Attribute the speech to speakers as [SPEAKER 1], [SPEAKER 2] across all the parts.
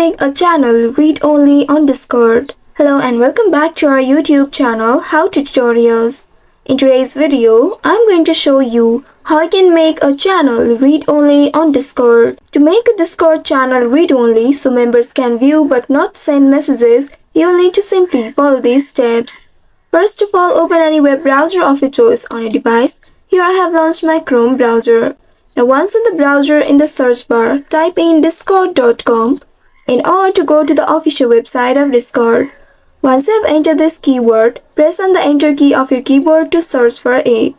[SPEAKER 1] make a channel read-only on Discord? Hello and welcome back to our YouTube channel How to Tutorials. In today's video, I'm going to show you how I can make a channel read-only on Discord. To make a Discord channel read-only so members can view but not send messages, you will need to simply follow these steps. First of all, open any web browser of your choice on your device. Here I have launched my Chrome browser. Now once in the browser, in the search bar, type in discord.com in order to go to the official website of Discord. Once you have entered this keyword, press on the enter key of your keyboard to search for it.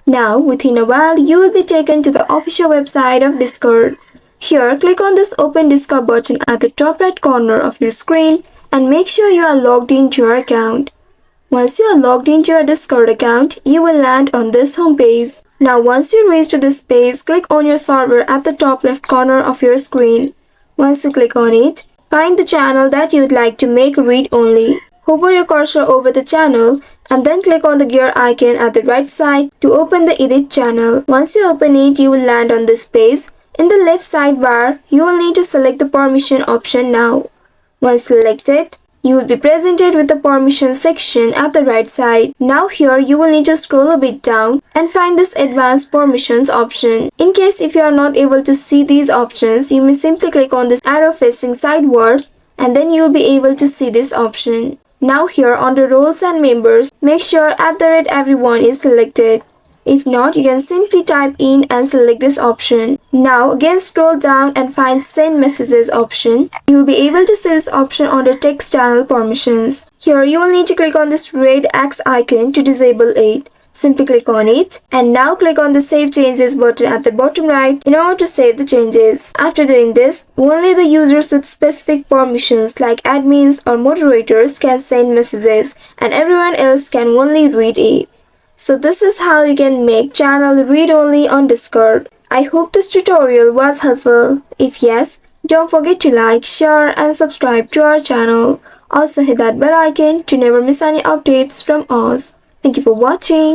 [SPEAKER 1] Now, within a while, you will be taken to the official website of Discord. Here, click on this Open Discord button at the top right corner of your screen and make sure you are logged into your account. Once you are logged into your Discord account, you will land on this homepage. Now once you reach to this page, click on your server at the top left corner of your screen. Once you click on it, find the channel that you would like to make read-only. Hover your cursor over the channel and then click on the gear icon at the right side to open the edit channel. Once you open it, you will land on this page. In the left sidebar, you will need to select the permission option now. Once selected, you will be presented with the permission section at the right side. Now here you will need to scroll a bit down and find this advanced permissions option. In case if you are not able to see these options, you may simply click on this arrow facing sidewards and then you will be able to see this option. Now here under roles and members, make sure @everyone is selected. If not, you can simply type in and select this option. Now again scroll down and find send messages option. You will be able to see this option under text channel permissions. Here you will need to click on this red X icon to disable it. Simply click on it and now click on the save changes button at the bottom right in order to save the changes. After doing this, only the users with specific permissions like admins or moderators can send messages and everyone else can only read it. So this is how you can make channel read-only on Discord. I hope this tutorial was helpful. If yes, don't forget to like, share and subscribe to our channel. Also hit that bell icon to never miss any updates from us. Thank you for watching.